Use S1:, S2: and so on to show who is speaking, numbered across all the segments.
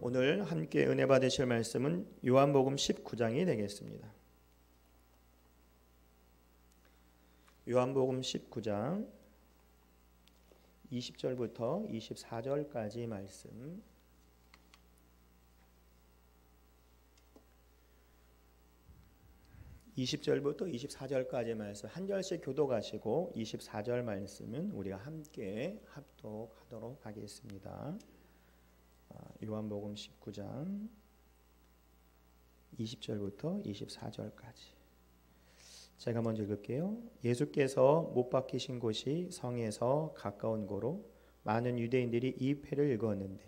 S1: 오늘 함께 은혜 받으실 말씀은 요한복음 19장이 되겠습니다. 요한복음 19장 20절부터 24절까지 말씀. (20절부터 24절까지) 말씀 한 절씩 교독하시고 24절 말씀은 우리가 함께 합독하도록 하겠습니다. 요한복음 19장 20절부터 24절까지 제가 먼저 읽을게요. 예수께서 못 박히신 곳이 성에서 가까운 고로 많은 유대인들이 이 회를 읽었는데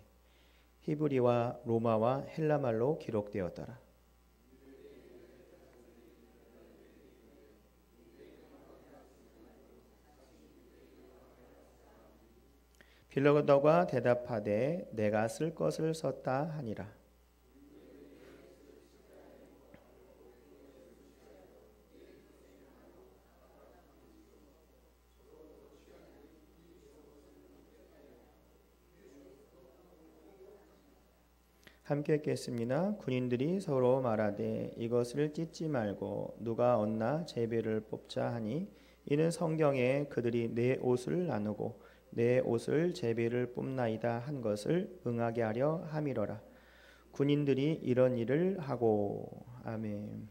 S1: 히브리와 로마와 헬라말로 기록되었더라. 빌라도가 대답하되 내가 쓸 것을 썼다 하니라. 함께 읽겠습니다. 군인들이 서로 말하되 이것을 찢지 말고 누가 얻나 제비를 뽑자 하니 이는 성경에 그들이 내 옷을 나누고 내 옷을 제비를 뽑나이다 한 것을 응하게 하려 함이로라. 군인들이 이런 일을 하고. 아멘.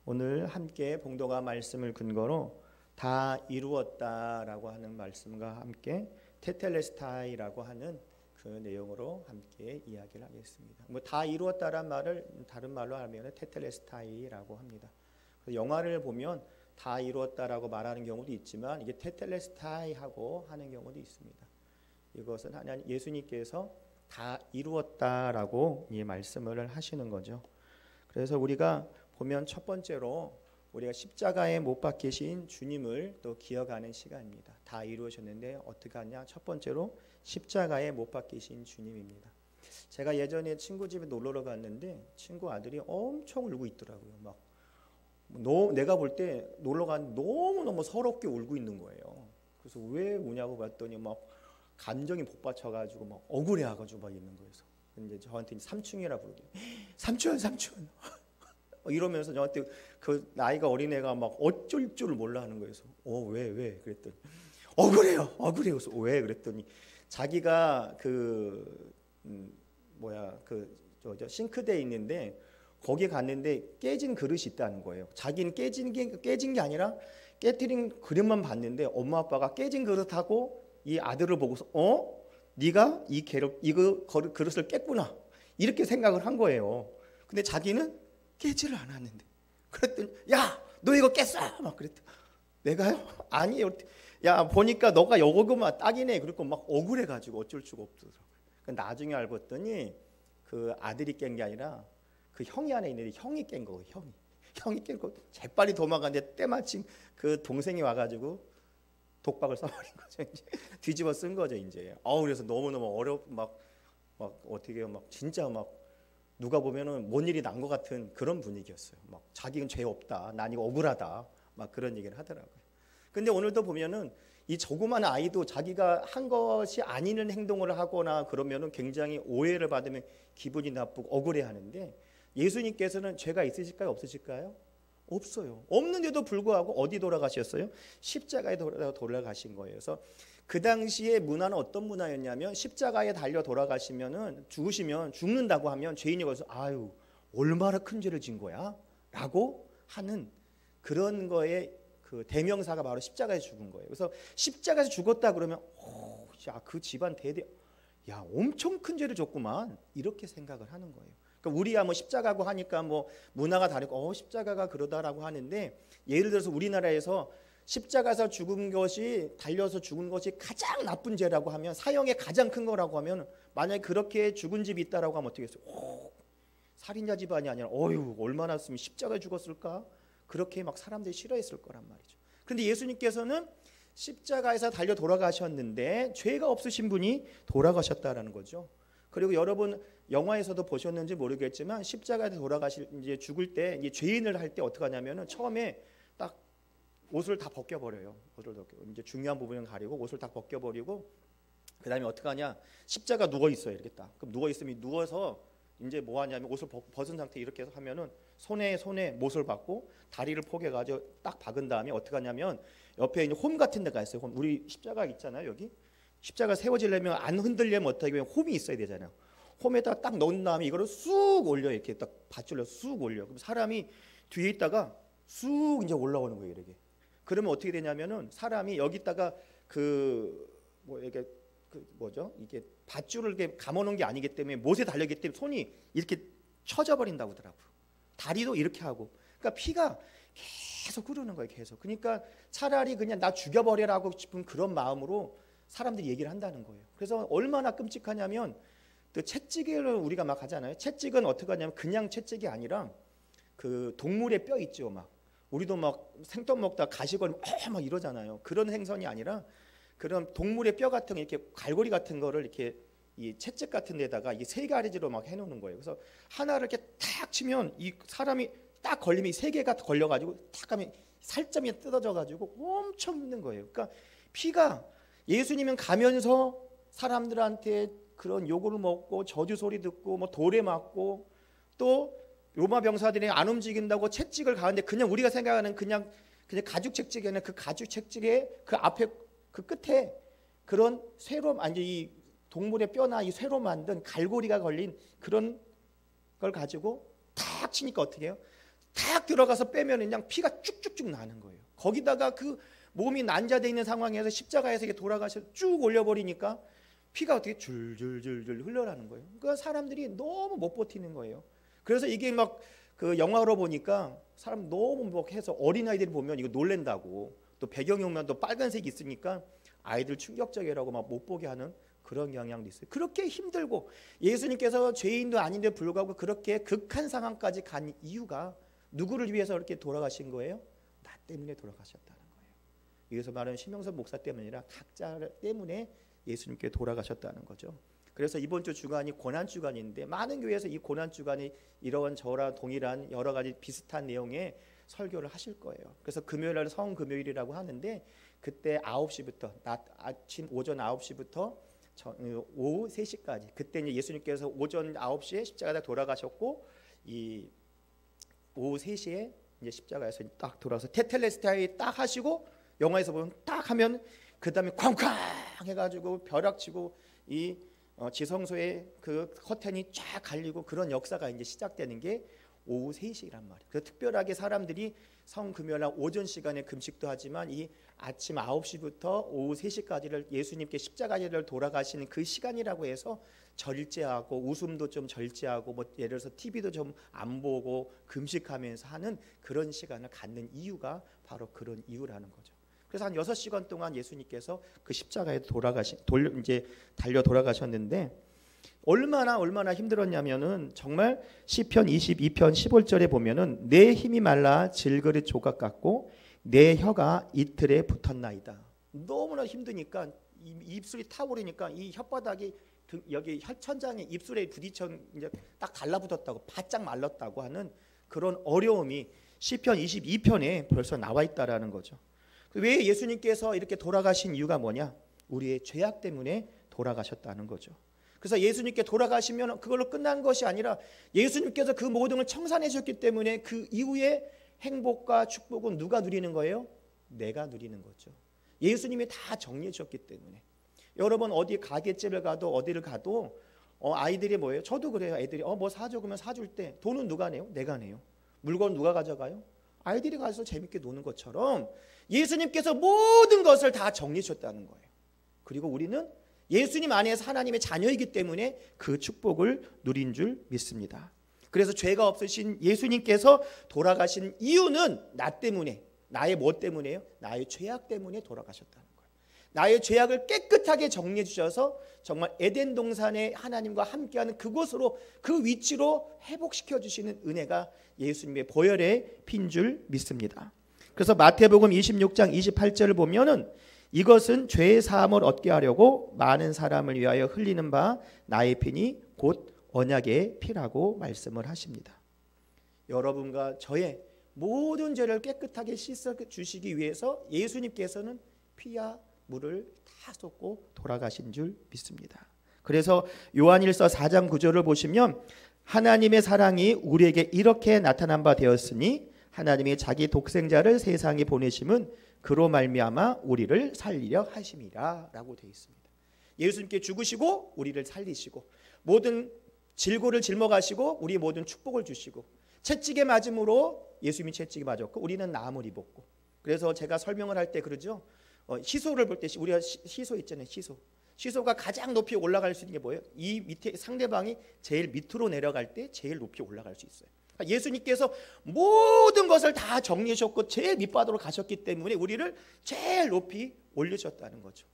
S1: 오늘 함께 봉도가 말씀을 근거로 다 이루었다라고 하는 말씀과 함께 테텔레스타이라고 하는 그 내용으로 함께 이야기를 하겠습니다. 다 이루었다란 말을 다른 말로 하면 테텔레스타이라고 합니다. 영화를 보면 다 이루었다라고 말하는 경우도 있지만 이게 테텔레스타이하고 하는 경우도 있습니다. 이것은 하나님 예수님께서 다 이루었다라고 이 말씀을 하시는 거죠. 그래서 우리가 보면 첫 번째로 우리가 십자가에 못 박히신 주님을 또 기억하는 시간입니다. 다 이루어졌는데 어떻게 하냐? 첫 번째로 십자가에 못 박히신 주님입니다. 제가 예전에 친구 집에 놀러 갔는데 친구 아들이 엄청 울고 있더라고요. 막 내가 볼 때 놀러 간 너무너무 서럽게 울고 있는 거예요. 그래서 왜 우냐고 봤더니 막 감정이 복받쳐가지고 막 억울해가지고 막 있는 거예요. 근데 저한테 삼촌이라 부르더니 삼촌 이러면서 저한테 그 나이가 어린 애가 막 어쩔 줄 몰라 하는 거예요. 왜 그랬더니 억울해요. 그래서 왜 그랬더니 자기가 싱크대에 있는데 거기 갔는데 깨진 그릇이 있다는 거예요. 자기는 깨진 게 아니라 깨트린 그릇만 봤는데 엄마 아빠가 깨진 그릇하고 이 아들을 보고서 네가 이거 그릇을 깼구나 이렇게 생각을 한 거예요. 근데 자기는 깨지를 않았는데 그랬더니 야 너 이거 깼어 막 그랬더니 내가요? 아니에요. 야 보니까 너가 요거만 딱이네. 그리고 막 억울해가지고 어쩔 수가 없더라고요. 나중에 알고 봤더니 그 아들이 깬 게 아니라 그 형이 하나 있는데 형이 깬 거예요. 형이 깬 거 재빨리 도망갔는데 때마침 그 동생이 와가지고 독박을 써버린 거죠. 이제 뒤집어 쓴 거죠. 이제 그래서 너무너무 막 어떻게 막 진짜 막 누가 보면은 뭔 일이 난 것 같은 그런 분위기였어요. 막 자기는 죄 없다, 난 이거 억울하다, 막 그런 얘기를 하더라고요. 근데 오늘도 보면은 이 조그마한 아이도 자기가 한 것이 아닌 행동을 하거나 그러면은 굉장히 오해를 받으면 기분이 나쁘고 억울해하는데 예수님께서는 죄가 있으실까요, 없으실까요? 없어요. 없는데도 불구하고 어디 돌아가셨어요? 십자가에 돌아가신 거예요. 그래서 그 당시의 문화는 어떤 문화였냐면 십자가에 달려 돌아가시면은 죽으시면 죽는다고 하면 죄인이 거기서 아유 얼마나 큰 죄를 진 거야? 라고 하는 그런 거에 그 대명사가 바로 십자가에 죽은 거예요. 그래서 십자가에서 죽었다 그러면 야, 그 집안 야 엄청 큰 죄를 졌구만 이렇게 생각을 하는 거예요. 그러니까 우리야 뭐 십자가고 하니까 뭐 문화가 다르고 십자가가 그러다라고 하는데 예를 들어서 우리나라에서 십자가에서 죽은 것이 달려서 죽은 것이 가장 나쁜 죄라고 하면 사형이 가장 큰 거라고 하면 만약에 그렇게 죽은 집이 있다라고 하면 어떻게 했어요? 살인자 집안이 아니라 얼마나 쓰면 십자가에 죽었을까? 그렇게 막 사람들이 싫어했을 거란 말이죠. 그런데 예수님께서는 십자가에서 달려 돌아가셨는데 죄가 없으신 분이 돌아가셨다라는 거죠. 그리고 여러분 영화에서도 보셨는지 모르겠지만 십자가에서 돌아가실 이제 죽을 때 이제 죄인을 할 때 어떻게 하냐면은 처음에 딱 옷을 다 벗겨버려요. 이제 중요한 부분은 가리고 옷을 다 벗겨버리고 그 다음에 어떻게 하냐, 십자가 누워 있어요. 이렇게 딱. 그럼 누워 있으면 누워서 이제 뭐 하냐면 옷을 벗은 상태 이렇게 해서 하면은 손에 못을 박고 다리를 포개가지고 딱 박은 다음에 어떻게 하냐면 옆에 이제 홈 같은 데가 있어요. 홈. 우리 십자가 있잖아요. 여기 십자가 세워지려면 안 흔들려면 어떻게 하면 홈이 있어야 되잖아요. 홈에다 딱 넣은 다음에 이거를 쑥 올려, 이렇게 딱 밧줄로 쑥 올려. 그럼 사람이 뒤에 있다가 쑥 이제 올라오는 거예요. 이렇게. 그러면 어떻게 되냐면은 사람이 여기다가 이게 이게 밧줄을 이렇게 감아놓은 게 아니기 때문에 못에 달려기 때문에 손이 이렇게 쳐져 버린다고 하더라고요. 다리도 이렇게 하고. 그러니까 피가 계속 흐르는 거예요. 계속. 그러니까 차라리 그냥 나 죽여버리라고 싶은 그런 마음으로 사람들이 얘기를 한다는 거예요. 그래서 얼마나 끔찍하냐면 또 채찍을 우리가 막 하잖아요. 채찍은 어떻게 하냐면 그냥 채찍이 아니라 그 동물의 뼈 있죠. 막 우리도 막 생떡 먹다 가시거리 막 이러잖아요. 그런 행선이 아니라 그런 동물의 뼈 같은 이렇게 갈고리 같은 거를 이렇게 이 채찍 같은 데다가 이 세 가지로 막 해놓는 거예요. 그래서 하나를 이렇게 탁 치면 이 사람이 딱 걸리면 이 세 개가 걸려가지고 탁 하면 살점이 뜯어져가지고 엄청 힘든 거예요. 그러니까 피가 예수님은 가면서 사람들한테 그런 욕을 먹고 저주 소리 듣고 뭐 돌에 맞고 또 로마 병사들이 안 움직인다고 채찍을 가는데 그냥 우리가 생각하는 그냥 가죽 채찍이 아니라 그 가죽 채찍의 그 앞에 그 끝에 그런 쇠로 이 동물의 뼈나 이 쇠로 만든 갈고리가 걸린 그런 걸 가지고 탁 치니까 어떻게 해요? 탁 들어가서 빼면 그냥 피가 쭉쭉쭉 나는 거예요. 거기다가 그 몸이 난자되어 있는 상황에서 십자가에서 이렇게 돌아가셔서 쭉 올려버리니까 피가 어떻게 줄줄줄줄 흘러나는 거예요. 그러니까 사람들이 너무 못 버티는 거예요. 그래서 이게 막 그 영화로 보니까 사람 너무 막 해서 어린아이들이 보면 이거 놀랜다고, 또 배경이 오면 또 빨간색이 있으니까 아이들 충격적이라고 막 못 보게 하는 그런 경향도 있어요. 그렇게 힘들고 예수님께서 죄인도 아닌데 불구하고 그렇게 극한 상황까지 간 이유가 누구를 위해서 그렇게 돌아가신 거예요? 나 때문에 돌아가셨다는 거예요. 여기서 말하는 심영선 목사 때문이 아니라 각자 때문에 예수님께 돌아가셨다는 거죠. 그래서 이번 주 주간이 고난 주간인데 많은 교회에서 이 고난 주간이 이런 저랑 동일한 여러 가지 비슷한 내용의 설교를 하실 거예요. 그래서 금요일날 성금요일이라고 하는데 그때 9시부터 아침 오전 9시부터 오후 3시까지 그때 이제 예수님께서 오전 9시에 십자가에 돌아가셨고 이 오후 3시에 이제 십자가에서 딱 돌아서 테텔레스타이 딱 하시고 영화에서 보면 딱 하면 그 다음에 쾅쾅 해가지고 벼락치고 이 지성소에 그 커튼이 쫙 갈리고 그런 역사가 이제 시작되는 게 오후 3시란 말이에요. 그래서 특별하게 사람들이 성금요일 오전 시간에 금식도 하지만 이 아침 9시부터 오후 3시까지를 예수님께 십자가를 돌아가시는 그 시간이라고 해서 절제하고 웃음도 좀 절제하고 뭐 예를 들어서 TV도 좀 안 보고 금식하면서 하는 그런 시간을 갖는 이유가 바로 그런 이유라는 거죠. 그래서 한 6시간 동안 예수님께서 그 십자가에 달려 돌아가셨는데 얼마나 힘들었냐면은 정말 시편 22편 15절에 보면은 내 힘이 말라 질그릇 조각 같고 내 혀가 이틀에 붙었나이다. 너무나 힘드니까 입술이 타오르니까 이 혓바닥이 여기 혀천장에 입술에 부딪혀 이제 딱 달라붙었다고 바짝 말랐다고 하는 그런 어려움이 시편 22편에 벌써 나와 있다라는 거죠. 왜 예수님께서 이렇게 돌아가신 이유가 뭐냐? 우리의 죄악 때문에 돌아가셨다는 거죠. 그래서 예수님께 돌아가시면 그걸로 끝난 것이 아니라 예수님께서 그 모든 걸 청산해 주셨기 때문에 그 이후에 행복과 축복은 누가 누리는 거예요? 내가 누리는 거죠. 예수님이 다 정리해 주셨기 때문에. 여러분 어디 가게집을 가도 어디를 가도 아이들이 뭐예요? 저도 그래요. 애들이 뭐 사줘 그러면 사줄 때 돈은 누가 내요? 내가 내요. 물건 누가 가져가요? 아이들이 가서 재밌게 노는 것처럼 예수님께서 모든 것을 다 정리해 주셨다는 거예요. 그리고 우리는 예수님 안에서 하나님의 자녀이기 때문에 그 축복을 누린 줄 믿습니다. 그래서 죄가 없으신 예수님께서 돌아가신 이유는 나 때문에, 나의 뭐 때문에요? 나의 죄악 때문에 돌아가셨다는 거예요. 나의 죄악을 깨끗하게 정리해 주셔서 정말 에덴 동산에 하나님과 함께하는 그곳으로 그 위치로 회복시켜 주시는 은혜가 예수님의 보혈의 피인 줄 믿습니다. 그래서 마태복음 26장 28절을 보면은 이것은 죄의 사함을 얻게 하려고 많은 사람을 위하여 흘리는 바 나의 피니 곧 언약의 피라고 말씀을 하십니다. 여러분과 저의 모든 죄를 깨끗하게 씻어 주시기 위해서 예수님께서는 피와 물을 다 쏟고 돌아가신 줄 믿습니다. 그래서 요한일서 4장 9절을 보시면 하나님의 사랑이 우리에게 이렇게 나타난 바 되었으니 하나님이 자기 독생자를 세상에 보내심은 그로 말미암아 우리를 살리려 하심이라 라고 되어 있습니다. 예수님께 죽으시고 우리를 살리시고 모든 질고를 짊어가시고 우리의 모든 축복을 주시고 채찍에 맞음으로 예수님이 채찍에 맞았고 우리는 나음을 입었고, 그래서 제가 설명을 할 때 그러죠. 시소를 볼 때 우리가 시소 있잖아요. 시소가 가장 높이 올라갈 수 있는 게 뭐예요? 이 밑에 상대방이 제일 밑으로 내려갈 때 제일 높이 올라갈 수 있어요. 그러니까 예수님께서 모든 것을 다 정리하셨고 제일 밑바닥으로 가셨기 때문에 우리를 제일 높이 올리셨다는 거죠.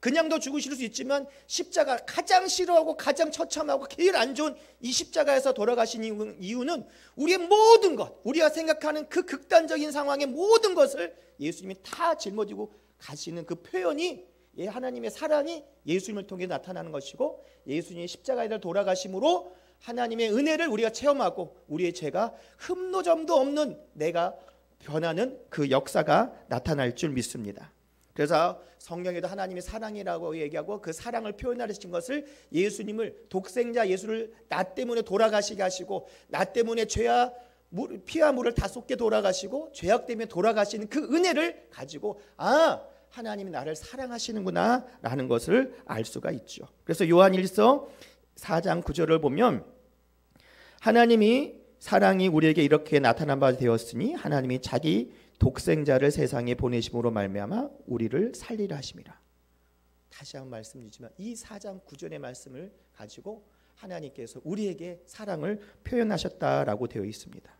S1: 그냥도 죽으실 수 있지만 십자가 가장 싫어하고 가장 처참하고 제일 안 좋은 이 십자가에서 돌아가신 이유는 우리의 모든 것, 우리가 생각하는 그 극단적인 상황의 모든 것을 예수님이 다 짊어지고 가시는 그 표현이 하나님의 사랑이 예수님을 통해 나타나는 것이고, 예수님이 십자가에 돌아가심으로 하나님의 은혜를 우리가 체험하고 우리의 죄가 흠노점도 없는 내가 변하는 그 역사가 나타날 줄 믿습니다. 그래서 성경에도 하나님의 사랑이라고 얘기하고 그 사랑을 표현하신 것을 예수님을, 독생자 예수를 나 때문에 돌아가시게 하시고 나 때문에 죄와 피와 물을 다 쏟게 돌아가시고 죄악 때문에 돌아가시는 그 은혜를 가지고 하나님이 나를 사랑하시는구나 라는 것을 알 수가 있죠. 그래서 요한일서 4장 9절을 보면 하나님이 사랑이 우리에게 이렇게 나타난 바 되었으니 하나님이 자기 독생자를 세상에 보내심으로 말미암아 우리를 살리라 하심이라. 다시 한번 말씀드리지만 이 4장 9절의 말씀을 가지고 하나님께서 우리에게 사랑을 표현하셨다라고 되어 있습니다.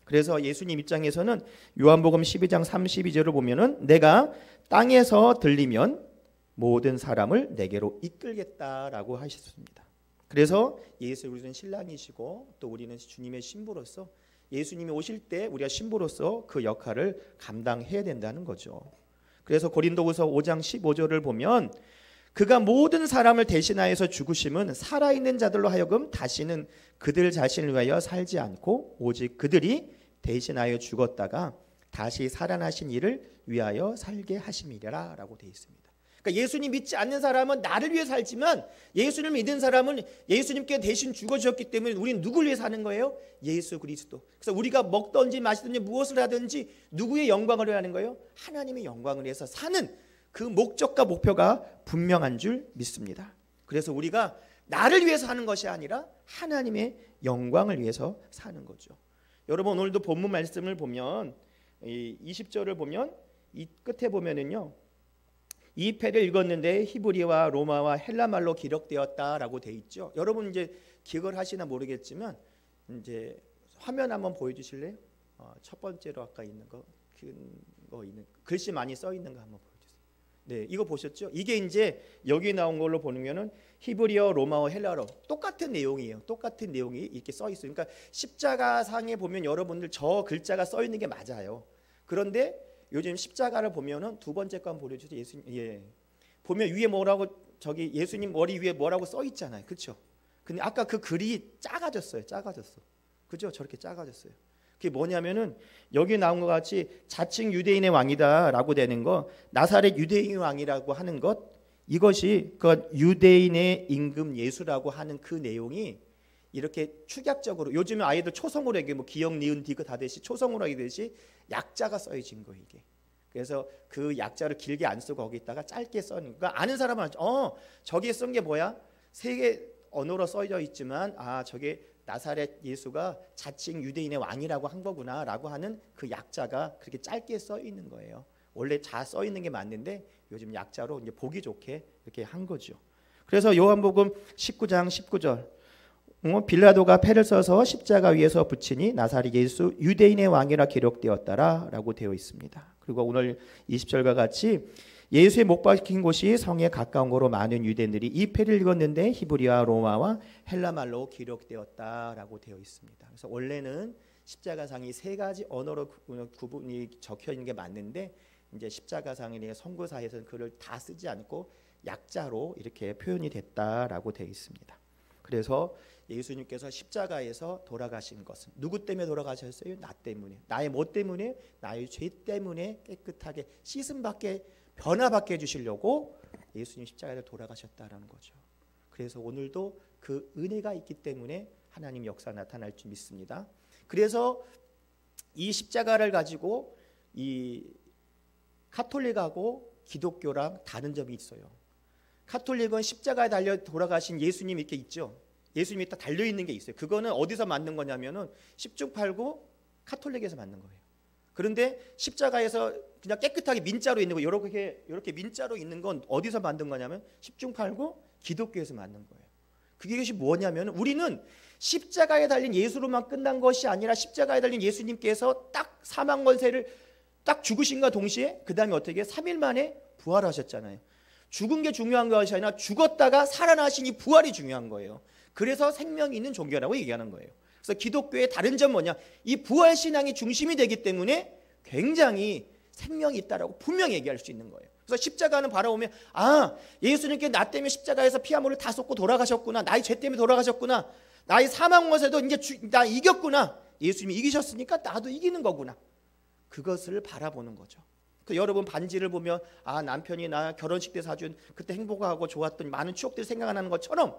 S1: 그래서 예수님 입장에서는 요한복음 12장 32절을 보면은 내가 땅에서 들리면 모든 사람을 내게로 이끌겠다라고 하셨습니다. 그래서 예수 우리는 신랑이시고 또 우리는 주님의 신부로서 예수님이 오실 때 우리가 신부로서 그 역할을 감당해야 된다는 거죠. 그래서 고린도후서 5장 15절을 보면 그가 모든 사람을 대신하여서 죽으심은 살아있는 자들로 하여금 다시는 그들 자신을 위하여 살지 않고 오직 그들이 대신하여 죽었다가 다시 살아나신 이를 위하여 살게 하심이라 라고 되어 있습니다. 그러니까 예수님 믿지 않는 사람은 나를 위해 살지만 예수님을 믿는 사람은 예수님께 대신 죽어주셨기 때문에 우리는 누구를 위해 사는 거예요? 예수 그리스도. 그래서 우리가 먹든지 마시든지 무엇을 하든지 누구의 영광을 위해 하는 거예요? 하나님의 영광을 위해서 사는 그 목적과 목표가 분명한 줄 믿습니다. 그래서 우리가 나를 위해서 하는 것이 아니라 하나님의 영광을 위해서 사는 거죠. 여러분 오늘도 본문 말씀을 보면 20절을 보면 이 끝에 보면은요. 이 패를 읽었는데 히브리와 로마와 헬라말로 기록되었다라고 돼 있죠. 여러분 이제 기억을 하시나 모르겠지만 이제 화면 한번 보여주실래요? 첫 번째로 아까 있는 거, 있는 글씨 많이 써 있는 거 한번 보여주세요. 네, 이거 보셨죠? 이게 이제 여기 나온 걸로 보면은 히브리어, 로마어, 헬라어 똑같은 내용이에요. 똑같은 내용이 이렇게 써 있어요. 그러니까 십자가상에 보면 여러분들 저 글자가 써 있는 게 맞아요. 그런데 요즘 십자가를 보면은 두 번째 거 한번 보여주세요. 예수님, 보면 위에 뭐라고 저기 예수님 머리 위에 뭐라고 써 있잖아요, 그렇죠? 근데 아까 그 글이 작아졌어요, 그죠? 저렇게 작아졌어요. 그게 뭐냐면은 여기 나온 것 같이 자칭 유대인의 왕이다라고 되는 거, 나사렛 유대인 왕이라고 하는 것, 이것이 그 유대인의 임금 예수라고 하는 그 내용이 이렇게 축약적으로 요즘에 아이들 초성으로 얘기해 뭐 기역 니은 디귿 하듯이 초성으로 하듯이 약자가 써진 거예요 이게. 그래서 그 약자를 길게 안 쓰고 거기다가 짧게 써는. 그러니까 아는 사람은 저기에 쓴 게 뭐야? 세 개 언어로 써져 있지만 저게 나사렛 예수가 자칭 유대인의 왕이라고 한 거구나라고 하는 그 약자가 그렇게 짧게 써 있는 거예요. 원래 다 써 있는 게 맞는데 요즘 약자로 이제 보기 좋게 이렇게 한 거죠. 그래서 요한복음 19장 19절. 빌라도가 패를 써서 십자가 위에서 붙이니 나사렛 예수 유대인의 왕이라 기록되었다라고 되어 있습니다. 그리고 오늘 20절과 같이 예수의 못 박힌 곳이 성에 가까운 거로 많은 유대인들이 이 패를 읽었는데 히브리와 로마와 헬라말로 기록되었다라고 되어 있습니다. 그래서 원래는 십자가상이 세 가지 언어로 구분이 적혀 있는 게 맞는데 이제 십자가상의 선고사에서는 그를 다 쓰지 않고 약자로 이렇게 표현이 됐다라고 되어 있습니다. 그래서 예수님께서 십자가에서 돌아가신 것은 누구 때문에 돌아가셨어요? 나 때문에. 나의 뭐 때문에? 나의 죄 때문에 깨끗하게 씻음받게 변화받게 해주시려고 예수님 십자가에서 돌아가셨다라는 거죠. 그래서 오늘도 그 은혜가 있기 때문에 하나님 역사 나타날 줄 믿습니다. 그래서 이 십자가를 가지고 이 카톨릭하고 기독교랑 다른 점이 있어요. 카톨릭은 십자가에 달려 돌아가신 예수님 이렇게 있죠. 예수님이 딱 달려 있는 게 있어요. 그거는 어디서 만든 거냐면은 십중팔구 카톨릭에서 만든 거예요. 그런데 십자가에서 그냥 깨끗하게 민자로 있는 거 이렇게 민자로 있는 건 어디서 만든 거냐면 십중팔구 기독교에서 만든 거예요. 그게 뭐냐면 우리는 십자가에 달린 예수로만 끝난 것이 아니라 십자가에 달린 예수님께서 딱 사망 권세를 딱 죽으신과 동시에 그 다음에 어떻게 3일 만에 부활하셨잖아요. 죽은 게 중요한 것이 아니라 죽었다가 살아나신 이 부활이 중요한 거예요. 그래서 생명이 있는 종교라고 얘기하는 거예요. 그래서 기독교의 다른 점 뭐냐? 이 부활 신앙이 중심이 되기 때문에 굉장히 생명이 있다라고 분명히 얘기할 수 있는 거예요. 그래서 십자가는 바라보면 예수님께 나 때문에 십자가에서 피 한 물을 다 쏟고 돌아가셨구나. 나의 죄 때문에 돌아가셨구나. 나의 사망 권세도 이제 나 이겼구나. 예수님이 이기셨으니까 나도 이기는 거구나. 그것을 바라보는 거죠. 여러분 반지를 보면 남편이 나 결혼식 때 사준 그때 행복하고 좋았던 많은 추억들이 생각나는 것처럼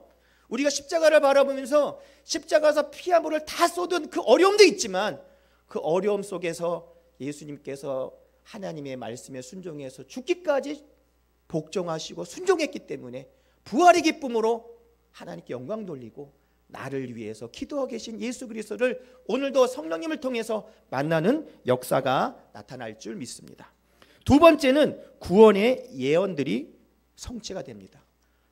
S1: 우리가 십자가를 바라보면서 십자가에서 피 한 물을 다 쏟은 그 어려움도 있지만 그 어려움 속에서 예수님께서 하나님의 말씀에 순종해서 죽기까지 복종하시고 순종했기 때문에 부활의 기쁨으로 하나님께 영광 돌리고 나를 위해서 기도하고 계신 예수 그리스도를 오늘도 성령님을 통해서 만나는 역사가 나타날 줄 믿습니다. 두 번째는 구원의 예언들이 성취가 됩니다.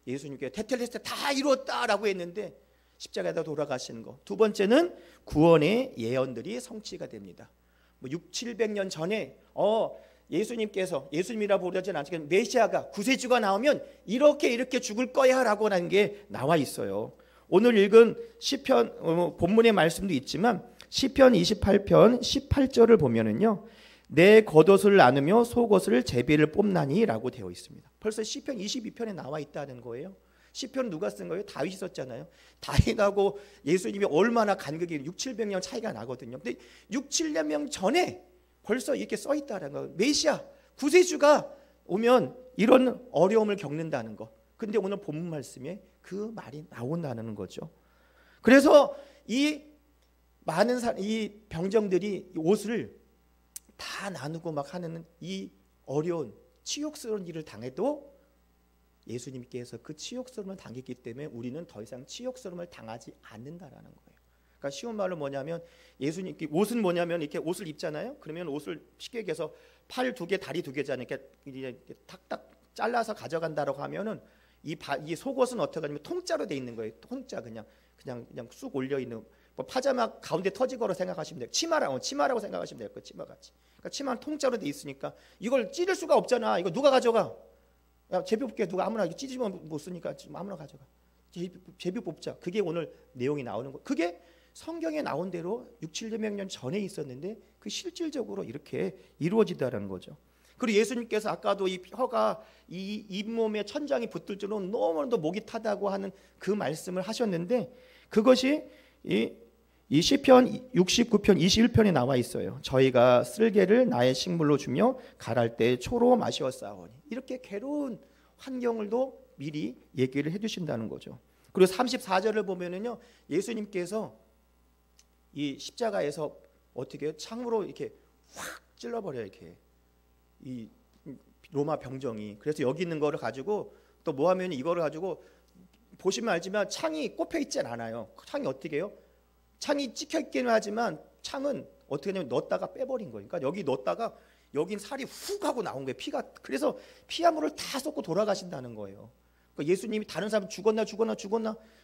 S1: 예수님께 테텔레스테 다 이루었다라고 했는데 십자가에다 돌아가시는 거. 두 번째는 구원의 예언들이 성취가 됩니다. 600~700년 전에 예수님께서 예수님이라 부르진 않지만 메시아가 구세주가 나오면 이렇게 죽을 거야라고 하는 게 나와 있어요. 오늘 읽은 시편 본문의 말씀도 있지만 시편 28편 18절을 보면은요. 내 겉옷을 나누며 속옷을 제비를 뽑나니라고 되어 있습니다. 벌써 시편 22편에 나와 있다는 거예요. 시편 누가 쓴 거예요? 다윗이 썼잖아요. 다윗하고 예수님이 얼마나 간극이 600~700년 차이가 나거든요. 근데 600~700년 전에 벌써 이렇게 써 있다는 거예요. 메시아 구세주가 오면 이런 어려움을 겪는다는 거. 근데 오늘 본문 말씀에 그 말이 나온다는 거죠. 그래서 이 많은 이 병정들이 옷을 다 나누고 막 하는 이 어려운 치욕스러운 일을 당해도 예수님께서 그 치욕스러움을 당했기 때문에 우리는 더 이상 치욕스러움을 당하지 않는다라는 거예요. 그러니까 쉬운 말로 뭐냐면 예수님 옷은 뭐냐면 이렇게 옷을 입잖아요. 그러면 옷을 쉽게 얘기해서 팔 2개, 다리 2개잖아요. 이렇게 탁탁 잘라서 가져간다라고 하면은 이 속옷은 어떻게 하냐면 통짜로 돼 있는 거예요. 통짜 그냥 쑥 올려 있는 뭐 파자마 가운데 터지거로 생각하시면 돼요. 치마라고 생각하시면 돼요. 그 치마같이. 그러니까 치마는 통짜로 돼 있으니까 이걸 찌를 수가 없잖아. 이거 누가 가져가? 야, 제비 뽑게 누가 아무나 찢으면 못 쓰니까 아무나 가져가. 제비 뽑자. 그게 오늘 내용이 나오는 거. 그게 성경에 나온 대로 600~700년 전에 있었는데 그 실질적으로 이렇게 이루어지다라는 거죠. 그리고 예수님께서 아까도 이 혀가 이 잇몸에 천장이 붙을 줄은 너무나도 목이 타다고 하는 그 말씀을 하셨는데 그것이 이 시편 69편 21편에 나와 있어요. 저희가 쓸개를 나의 식물로 주며 갈할 때 초로 마시었사오니 이렇게 괴로운 환경을도 미리 얘기를 해주신다는 거죠. 그리고 34절을 보면은요 예수님께서 이 십자가에서 어떻게 해요? 창으로 이렇게 확 찔러버려요. 이렇게 이 로마 병정이. 그래서 여기 있는 거를 가지고 또 뭐 하면 이거를 가지고 보시면 알지만 창이 꼽혀 있진 않아요. 창이 어떻게 해요? 창이 찍혀 있기는 하지만 창은 어떻게 하냐면 넣었다가 빼버린 거예요. 그러니까 여기 넣었다가 여긴 살이 훅 하고 나온 거예요. 피가. 그래서 피아물을 다 쏟고 돌아가신다는 거예요. 그러니까 예수님이 다른 사람 죽었나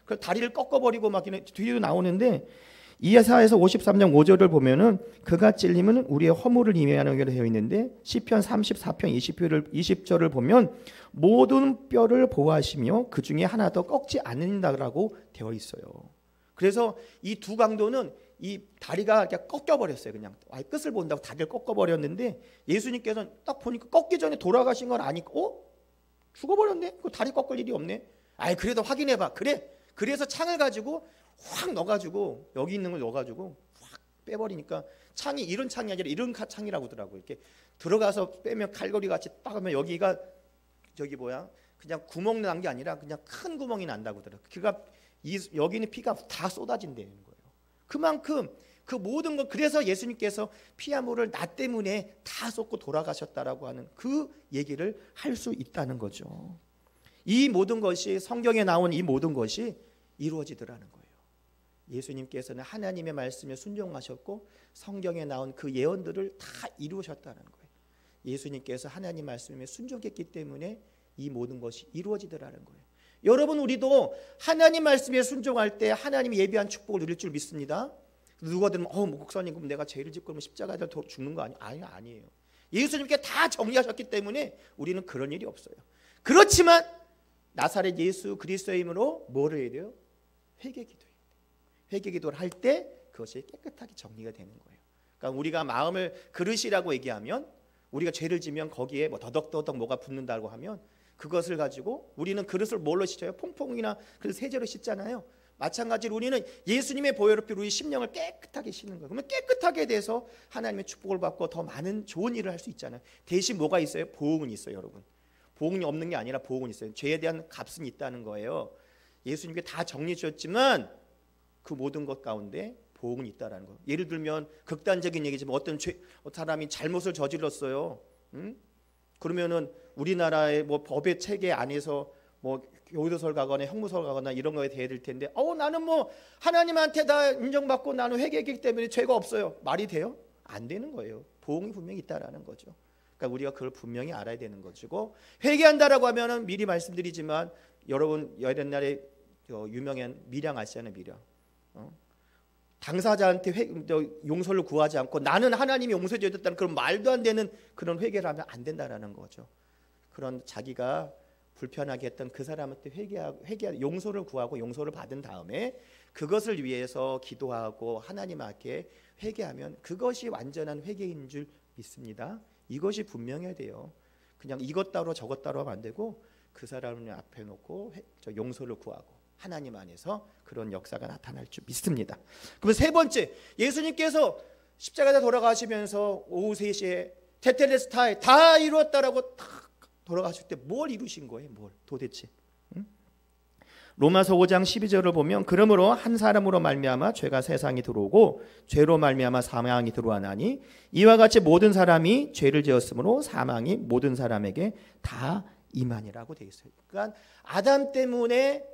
S1: 그 다리를 꺾어버리고 막 뒤로 나오는데 이사야서 53장 5절을 보면은 그가 찔림은 우리의 허물을 의미하는 게 되어 있는데 시편 34편 20절을 보면 모든 뼈를 보호하시며 그 중에 하나도 꺾지 않는다라고 되어 있어요. 그래서 이 두 강도는 이 다리가 그냥 꺾여버렸어요. 그냥 끝을 본다고 다리를 꺾어버렸는데 예수님께서는 딱 보니까 꺾기 전에 돌아가신 건 아니고 죽어버렸네? 그 다리 꺾을 일이 없네? 그래도 확인해봐. 그래 그래서 창을 가지고 확 넣어가지고 여기 있는 걸 넣어가지고 확 빼버리니까 창이 이런 창이 아니라 이런 창이라고 하더라고요. 이렇게 들어가서 빼면 칼거리 같이 딱 하면 여기가 저기 뭐야 그냥 구멍 난 게 아니라 그냥 큰 구멍이 난다고 하더라고요. 그러니까 여기 있는 피가 다 쏟아진다는 거예요. 그만큼 그 모든 것, 그래서 예수님께서 피와 물을 나 때문에 다 쏟고 돌아가셨다라고 하는 그 얘기를 할 수 있다는 거죠. 이 모든 것이 성경에 나온 이 모든 것이 이루어지더라는 거예요. 예수님께서는 하나님의 말씀에 순종하셨고 성경에 나온 그 예언들을 다 이루셨다는 거예요. 예수님께서 하나님 말씀에 순종했기 때문에 이 모든 것이 이루어지더라는 거예요. 여러분, 우리도 하나님 말씀에 순종할 때 하나님이 예비한 축복을 누릴 줄 믿습니다. 누가 들으면 목사님 그럼 내가 죄를 짓고 그러면 십자가에 달려 죽는 거 아니에요. 예수님께 다 정리하셨기 때문에 우리는 그런 일이 없어요. 그렇지만 나사렛 예수 그리스도의 이름으로 뭐를 해야 돼요? 회개기도해야 돼요. 회개기도를 할 때 그것이 깨끗하게 정리가 되는 거예요. 그러니까 우리가 마음을 그릇이라고 얘기하면, 우리가 죄를 지면 거기에 뭐 더덕더덕 뭐가 붙는다고 하면 그것을 가지고 우리는 그릇을 뭘로 씻어요? 퐁퐁이나 그릇 세제로 씻잖아요. 마찬가지로 우리는 예수님의 보혈로 우리 심령을 깨끗하게 씻는 거예요. 그러면 깨끗하게 돼서 하나님의 축복을 받고 더 많은 좋은 일을 할 수 있잖아요. 대신 뭐가 있어요? 보응은 있어요, 여러분. 보응이 없는 게 아니라 보응은 있어요. 죄에 대한 값은 있다는 거예요. 예수님께 다 정리해 주셨지만 그 모든 것 가운데 보응은 있다라는 거예요. 예를 들면 극단적인 얘기지만 어떤 사람이 잘못을 저질렀어요. 그러면은 우리나라의 뭐 법의 체계 안에서 뭐 교도소를 가거나 형무소를 가거나 이런 거에 대해야 될 텐데, 나는 뭐 하나님한테 다 인정받고 나는 회개했기 때문에 죄가 없어요. 말이 돼요? 안 되는 거예요. 보응이 분명히 있다라는 거죠. 그러니까 우리가 그걸 분명히 알아야 되는 것이고, 회개한다라고 하면은 미리 말씀드리지만 여러분 옛날에 유명한 미량 아시잖아요, 미량. 당사자한테 용서를 구하지 않고 나는 하나님이 용서해 줬다는 그런 말도 안 되는 그런 회개를 하면 안 된다라는 거죠. 그런 자기가 불편하게 했던 그 사람한테 회개하고 용서를 구하고 용서를 받은 다음에 그것을 위해서 기도하고 하나님 앞에 회개하면 그것이 완전한 회개인 줄 믿습니다. 이것이 분명해야 돼요. 그냥 이것 따로 저것 따로 하면 안 되고 그 사람을 앞에 놓고 용서를 구하고 하나님 안에서 그런 역사가 나타날 줄 믿습니다. 그럼 세 번째, 예수님께서 십자가에 돌아가시면서 오후 3시에 테텔레스타이 다 이루었다라고 딱 돌아가실 때 뭘 이루신 거예요? 뭘 도대체? 로마서 5장 12절을 보면 그러므로 한 사람으로 말미암아 죄가 세상에 들어오고 죄로 말미암아 사망이 들어와나니 이와 같이 모든 사람이 죄를 지었으므로 사망이 모든 사람에게 다 임하니라고 되어 있어요. 그러니까 아담 때문에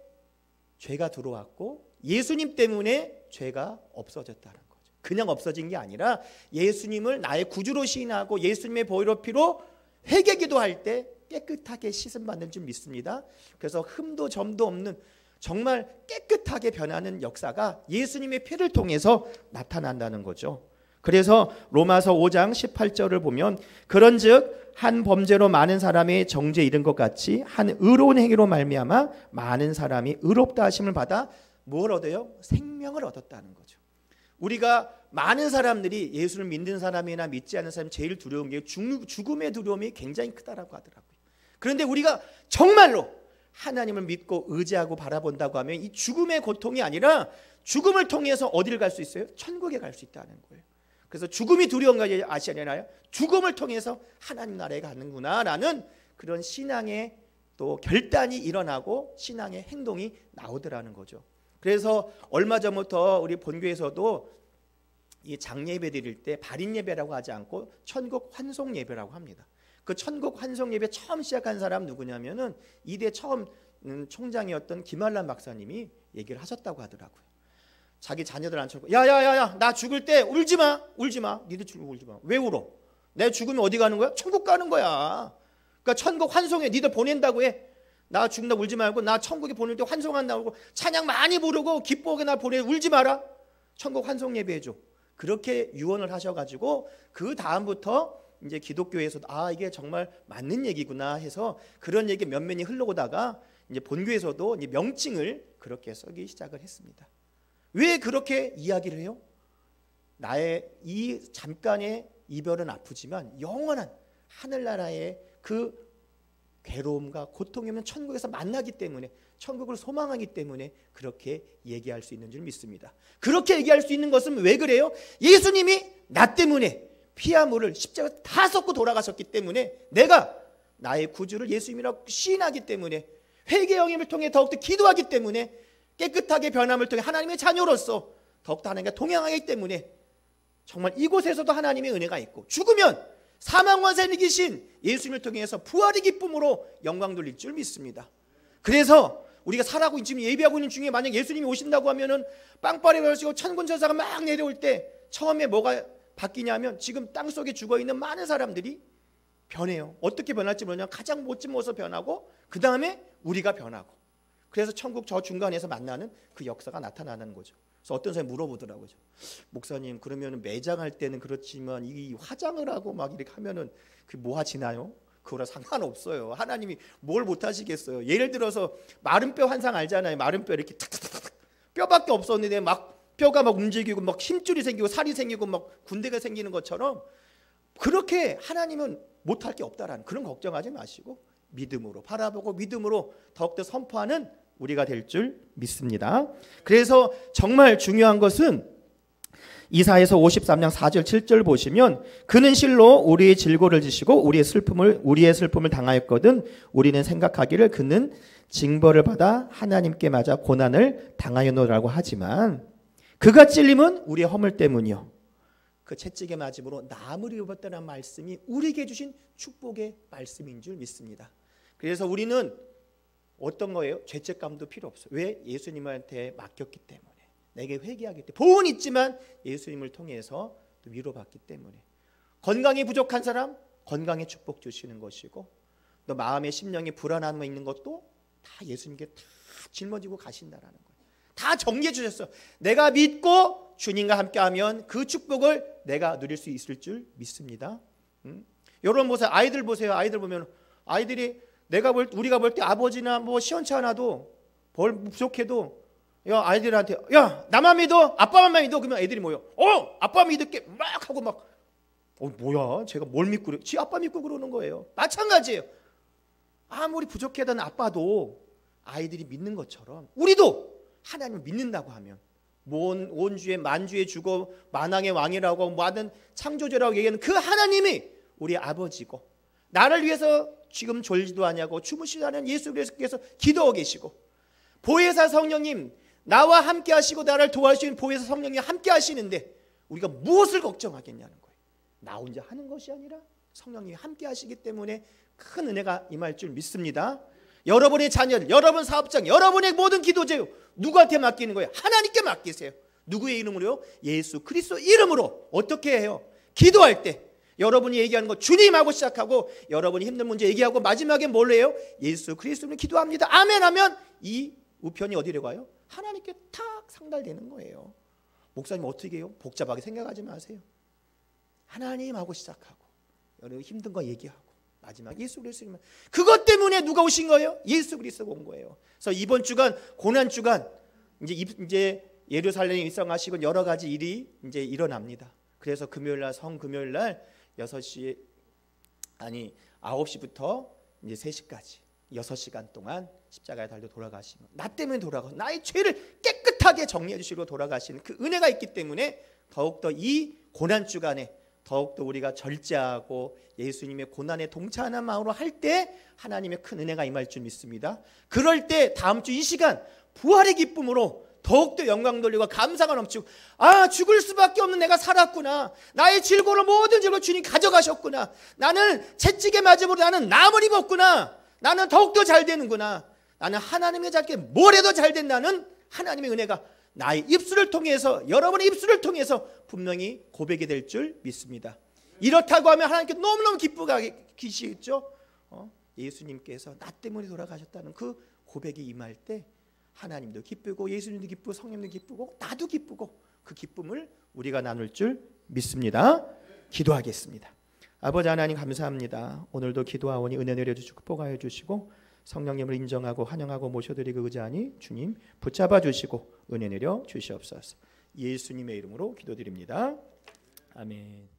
S1: 죄가 들어왔고 예수님 때문에 죄가 없어졌다는 거죠. 그냥 없어진 게 아니라 예수님을 나의 구주로 시인하고 예수님의 보혈의 피로 회개기도할 때 깨끗하게 씻음받는 줄 믿습니다. 그래서 흠도 점도 없는 정말 깨끗하게 변하는 역사가 예수님의 피를 통해서 나타난다는 거죠. 그래서 로마서 5장 18절을 보면 그런즉 한 범죄로 많은 사람의 정죄에 이른 것 같이 한 의로운 행위로 말미암아 많은 사람이 의롭다 하심을 받아 뭘 얻어요? 생명을 얻었다는 거죠. 우리가 많은 사람들이 예수를 믿는 사람이나 믿지 않는 사람이 제일 두려운 게 죽음의 두려움이 굉장히 크다라고 하더라고요. 그런데 우리가 정말로 하나님을 믿고 의지하고 바라본다고 하면 이 죽음의 고통이 아니라 죽음을 통해서 어디를 갈 수 있어요? 천국에 갈 수 있다는 거예요. 그래서 죽음이 두려운 거 아시나요? 죽음을 통해서 하나님 나라에 가는구나라는 그런 신앙의 또 결단이 일어나고 신앙의 행동이 나오더라는 거죠. 그래서 얼마 전부터 우리 본교에서도 이 장예배 드릴 때 발인 예배라고 하지 않고 천국 환송 예배라고 합니다. 그 천국 환송 예배 처음 시작한 사람 누구냐면은 이대 처음 총장이었던 김한란 박사님이 얘기를 하셨다고 하더라고요. 자기 자녀들 앉혀놓고 야야야야 나 죽을 때 울지 마 니들 죽으면 울지 마. 왜 울어? 내 죽으면 어디 가는 거야? 천국 가는 거야. 그러니까 천국 환송해. 니들 보낸다고 해. 나 죽는다 울지 말고 나 천국에 보낼 때 환송한다고 찬양 많이 부르고 기뻐하게 나 보내. 울지 마라. 천국 환송 예배해줘. 그렇게 유언을 하셔가지고 그 다음부터 이제 기독교에서도 이게 정말 맞는 얘기구나 해서 그런 얘기 몇몇이 흘러오다가 이제 본교에서도 이제 명칭을 그렇게 쓰기 시작을 했습니다. 왜 그렇게 이야기를 해요? 나의 이 잠깐의 이별은 아프지만 영원한 하늘나라의 그 괴로움과 고통이 오면 천국에서 만나기 때문에, 천국을 소망하기 때문에 그렇게 얘기할 수 있는 줄 믿습니다. 그렇게 얘기할 수 있는 것은 왜 그래요? 예수님이 나 때문에 피와 물을 십자가 다 쏟고 돌아가셨기 때문에, 내가 나의 구주를 예수님이라고 시인하기 때문에, 회개의 영임을 통해 더욱더 기도하기 때문에, 깨끗하게 변함을 통해 하나님의 자녀로서 더욱더 하나님과 동행하기 때문에, 정말 이곳에서도 하나님의 은혜가 있고, 죽으면 사망과 생을 이기신 예수님을 통해서 부활의 기쁨으로 영광 돌릴 줄 믿습니다. 그래서 우리가 살아가고 지금 예비하고 있는 중에, 만약 예수님이 오신다고 하면은 빵빠레 걸으시고 천군 천사가 막 내려올 때 처음에 뭐가 바뀌냐면, 지금 땅속에 죽어있는 많은 사람들이 변해요. 어떻게 변할지 모르냐, 가장 멋진 모습 변하고, 그 다음에 우리가 변하고, 그래서 천국 저 중간에서 만나는 그 역사가 나타나는 거죠. 그래서 어떤 사람이 물어보더라고요. 목사님, 그러면 매장할 때는 그렇지만 이 화장을 하고 막 이렇게 하면은 그 모아지나요? 그거랑 상관없어요. 하나님이 뭘 못하시겠어요. 예를 들어서 마른 뼈 환상 알잖아요. 마른 뼈 이렇게 탁탁탁탁 뼈밖에 없었는데 막 뼈가 막 움직이고 막 힘줄이 생기고 살이 생기고 막 군대가 생기는 것처럼, 그렇게 하나님은 못할 게 없다라는 그런 걱정하지 마시고 믿음으로 바라보고 믿음으로 더욱더 선포하는 우리가 될 줄 믿습니다. 그래서 정말 중요한 것은 이사야서 53장 4절 7절 보시면, 그는 실로 우리의 질고를 지시고 우리의 슬픔을 당하였거든 우리는 생각하기를 그는 징벌을 받아 하나님께 맞아 고난을 당하였노라고 하지만, 그가 찔림은 우리의 허물 때문이요 그 채찍에 맞음으로 나음을 입었다는 말씀이 우리에게 주신 축복의 말씀인 줄 믿습니다. 그래서 우리는 어떤 거예요? 죄책감도 필요 없어요. 왜? 예수님한테 맡겼기 때문에, 내게 회개하기 때문에, 보은 있지만 예수님을 통해서 또 위로받기 때문에. 건강이 부족한 사람 건강의 축복 주시는 것이고, 또 마음의 심령이 불안함이 있는 것도 다 예수님께 다 짊어지고 가신다라는 거예요. 다 정리해 주셨어요. 내가 믿고 주님과 함께하면 그 축복을 내가 누릴 수 있을 줄 믿습니다. 여러분 보세요. 아이들 보세요. 아이들 보면 아이들이 우리가 볼 때 아버지나 뭐 시원치 않아도 벌 부족해도, 야 아이들한테, 야 나만 믿어, 아빠만 믿어, 그러면 애들이 뭐요? 아빠 믿을게 막 하고 막, 뭐야 제가 뭘 믿고 그래? 지 아빠 믿고 그러는 거예요. 마찬가지예요. 아무리 부족하던 아빠도 아이들이 믿는 것처럼 우리도 하나님을 믿는다고 하면, 온주의 만주의 주고 만왕의 왕이라고 많은 창조주라고 얘기하는 그 하나님이 우리 아버지고, 나를 위해서 지금 졸지도 않냐고 주무시지 않은 예수 그리스도께서 기도하고 계시고, 보혜사 성령님 나와 함께 하시고 나를 도와주시는 보혜사 성령님 함께 하시는데 우리가 무엇을 걱정하겠냐는 거예요. 나 혼자 하는 것이 아니라 성령님이 함께 하시기 때문에 큰 은혜가 임할 줄 믿습니다. 여러분의 자녀들, 여러분 사업장, 여러분의 모든 기도 제목 누구한테 맡기는 거예요? 하나님께 맡기세요. 누구의 이름으로요? 예수 그리스도 이름으로. 어떻게 해요? 기도할 때 여러분이 얘기하는 거 주님하고 시작하고, 여러분이 힘든 문제 얘기하고 마지막에 뭘 해요? 예수 그리스도는 기도합니다. 아멘 하면 이 우편이 어디로 가요? 하나님께 탁 상달되는 거예요. 목사님 어떻게 해요? 복잡하게 생각하지 마세요. 하나님하고 시작하고 여러분 힘든 거 얘기하고 마지막 예수 그리스도만. 그것 때문에 누가 오신 거예요? 예수 그리스도가 온 거예요. 그래서 이번 주간 고난 주간 이제 예루살렘에 입성하시고 여러 가지 일이 이제 일어납니다. 그래서 금요일 날 성금요일 날 9시부터 이제 3시까지 6시간 동안 십자가에 달려 돌아가신 것. 나 때문에 돌아가 나의 죄를 깨끗하게 정리해 주시고 돌아가시는 그 은혜가 있기 때문에 더욱더 이 고난 주간에 더욱더 우리가 절제하고 예수님의 고난에 동참하는 마음으로 할 때 하나님의 큰 은혜가 임할 줄 믿습니다. 그럴 때 다음 주 이 시간 부활의 기쁨으로 더욱더 영광 돌리고 감사가 넘치고, 죽을 수밖에 없는 내가 살았구나, 나의 질고를 모든 질고 주님 가져가셨구나, 나는 채찍에 맞음으로 나는 남을 입었구나, 나는 더욱더 잘 되는구나, 나는 하나님의 자께 뭘 해도 잘 된다는 하나님의 은혜가 나의 입술을 통해서, 여러분의 입술을 통해서 분명히 고백이 될 줄 믿습니다. 이렇다고 하면 하나님께 너무너무 기쁘시겠죠? 예수님께서 나 때문에 돌아가셨다는 그 고백이 임할 때 하나님도 기쁘고 예수님도 기쁘고 성령도 기쁘고 나도 기쁘고, 그 기쁨을 우리가 나눌 줄 믿습니다. 기도하겠습니다. 아버지 하나님 감사합니다. 오늘도 기도하오니 은혜 내려주시고 축복하여 주시고 성령님을 인정하고 환영하고 모셔드리고 의지하니 주님 붙잡아 주시고 은혜 내려 주시옵소서. 예수님의 이름으로 기도드립니다. 아멘.